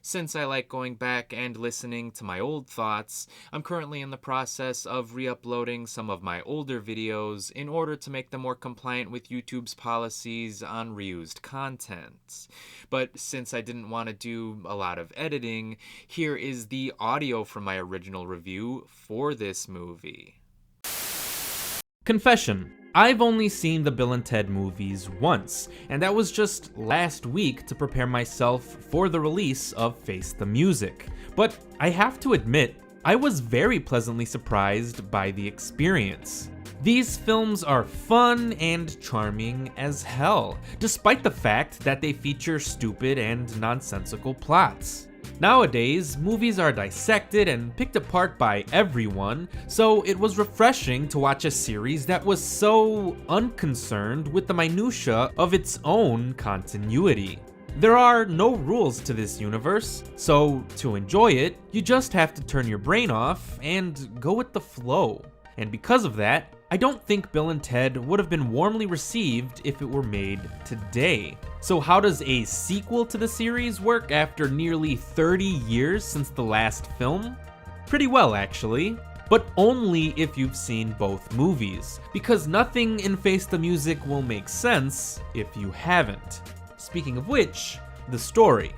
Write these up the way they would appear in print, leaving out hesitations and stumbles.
Since I like going back and listening to my old thoughts, I'm currently in the process of re-uploading some of my older videos in order to make them more compliant with YouTube's policies on reused content. But since I didn't want to do a lot of editing, here is the audio from my original review for this movie. Confession. I've only seen the Bill and Ted movies once, and that was just last week to prepare myself for the release of Face the Music. But I have to admit, I was very pleasantly surprised by the experience. These films are fun and charming as hell, despite the fact that they feature stupid and nonsensical plots. Nowadays, movies are dissected and picked apart by everyone, so it was refreshing to watch a series that was so unconcerned with the minutia of its own continuity. There are no rules to this universe, so to enjoy it, you just have to turn your brain off and go with the flow. And because of that, I don't think Bill and Ted would have been warmly received if it were made today. So how does a sequel to the series work after nearly 30 years since the last film? Pretty well, actually. But only if you've seen both movies, because nothing in Face the Music will make sense if you haven't. Speaking of which, the story.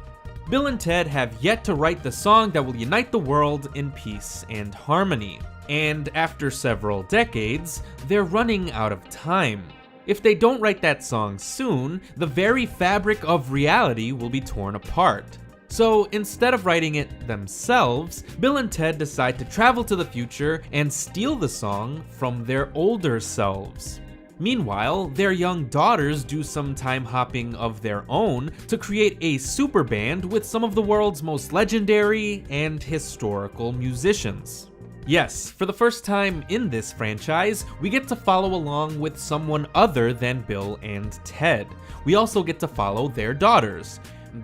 Bill and Ted have yet to write the song that will unite the world in peace and harmony. And after several decades, they're running out of time. If they don't write that song soon, the very fabric of reality will be torn apart. So instead of writing it themselves, Bill and Ted decide to travel to the future and steal the song from their older selves. Meanwhile, their young daughters do some time hopping of their own to create a super band with some of the world's most legendary and historical musicians. Yes, for the first time in this franchise, we get to follow along with someone other than Bill and Ted. We also get to follow their daughters,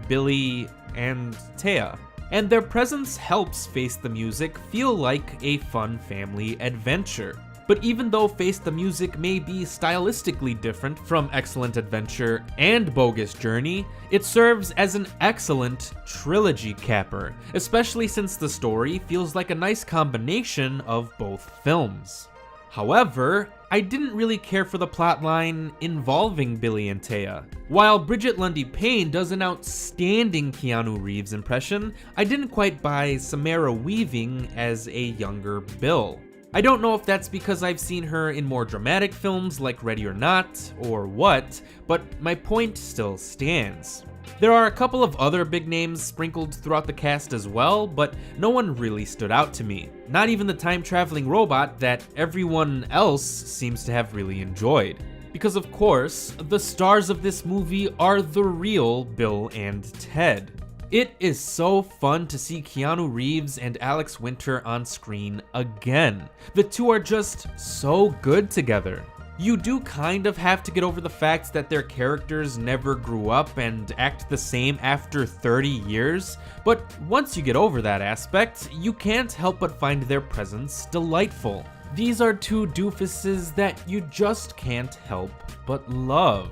Billy and Taya. And their presence helps Face the Music feel like a fun family adventure. But even though Face the Music may be stylistically different from Excellent Adventure and Bogus Journey, it serves as an excellent trilogy capper, especially since the story feels like a nice combination of both films. However, I didn't really care for the plotline involving Billy and Taya. While Bridget Lundy Payne does an outstanding Keanu Reeves impression, I didn't quite buy Samara Weaving as a younger Bill. I don't know if that's because I've seen her in more dramatic films like Ready or Not, or what, but my point still stands. There are a couple of other big names sprinkled throughout the cast as well, but no one really stood out to me. Not even the time-traveling robot that everyone else seems to have really enjoyed. Because of course, the stars of this movie are the real Bill and Ted. It is so fun to see Keanu Reeves and Alex Winter on screen again. The two are just so good together. You do kind of have to get over the fact that their characters never grew up and act the same after 30 years, but once you get over that aspect, you can't help but find their presence delightful. These are two doofuses that you just can't help but love.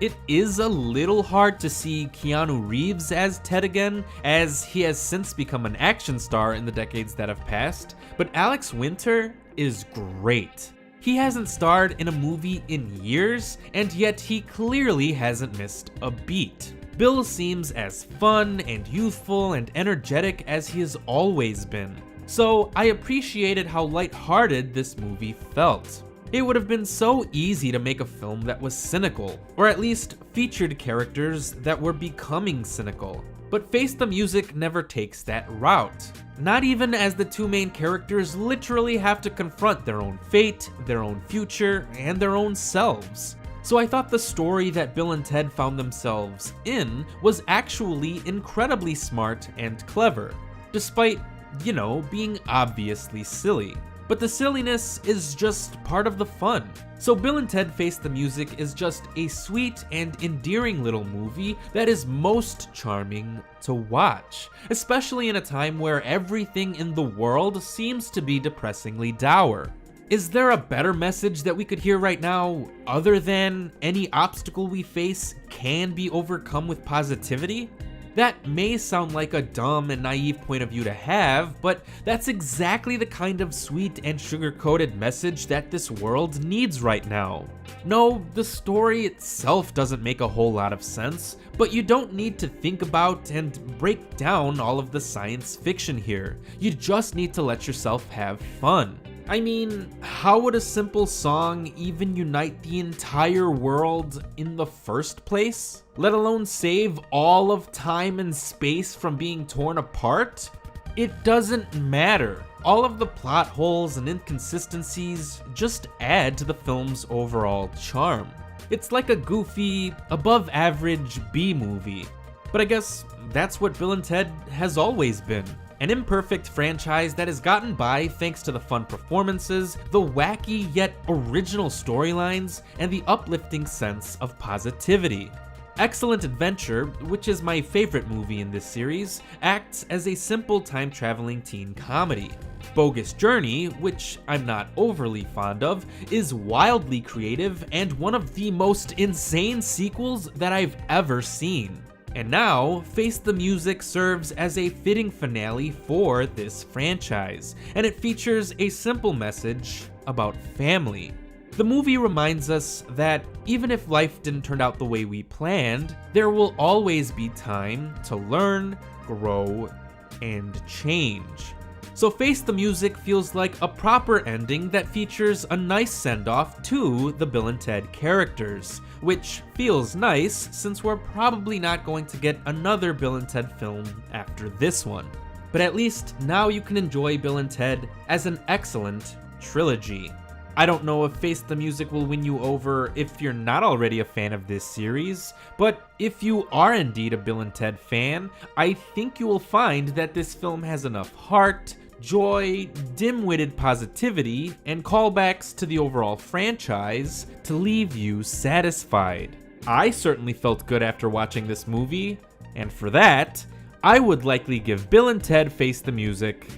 It is a little hard to see Keanu Reeves as Ted again, as he has since become an action star in the decades that have passed, but Alex Winter is great. He hasn't starred in a movie in years, and yet he clearly hasn't missed a beat. Bill seems as fun and youthful and energetic as he has always been, so I appreciated how lighthearted this movie felt. It would have been so easy to make a film that was cynical, or at least featured characters that were becoming cynical. But Face the Music never takes that route. Not even as the two main characters literally have to confront their own fate, their own future, and their own selves. So I thought the story that Bill and Ted found themselves in was actually incredibly smart and clever, despite, being obviously silly. But the silliness is just part of the fun. So Bill and Ted Face the Music is just a sweet and endearing little movie that is most charming to watch, especially in a time where everything in the world seems to be depressingly dour. Is there a better message that we could hear right now other than any obstacle we face can be overcome with positivity? That may sound like a dumb and naive point of view to have, but that's exactly the kind of sweet and sugar-coated message that this world needs right now. No, the story itself doesn't make a whole lot of sense, but you don't need to think about and break down all of the science fiction here. You just need to let yourself have fun. I mean, how would a simple song even unite the entire world in the first place? Let alone save all of time and space from being torn apart? It doesn't matter. All of the plot holes and inconsistencies just add to the film's overall charm. It's like a goofy, above average B movie. But I guess that's what Bill and Ted has always been. An imperfect franchise that has gotten by thanks to the fun performances, the wacky yet original storylines, and the uplifting sense of positivity. Excellent Adventure, which is my favorite movie in this series, acts as a simple time-traveling teen comedy. Bogus Journey, which I'm not overly fond of, is wildly creative and one of the most insane sequels that I've ever seen. And now, Face the Music serves as a fitting finale for this franchise, and it features a simple message about family. The movie reminds us that even if life didn't turn out the way we planned, there will always be time to learn, grow, and change. So Face the Music feels like a proper ending that features a nice send-off to the Bill and Ted characters, which feels nice since we're probably not going to get another Bill and Ted film after this one. But at least now you can enjoy Bill and Ted as an excellent trilogy. I don't know if Face the Music will win you over if you're not already a fan of this series, but if you are indeed a Bill and Ted fan, I think you will find that this film has enough heart, joy, dim-witted positivity, and callbacks to the overall franchise to leave you satisfied. I certainly felt good after watching this movie, and for that, I would likely give Bill and Ted Face the Music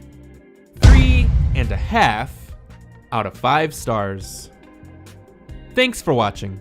3.5 out of 5 stars. Thanks for watching.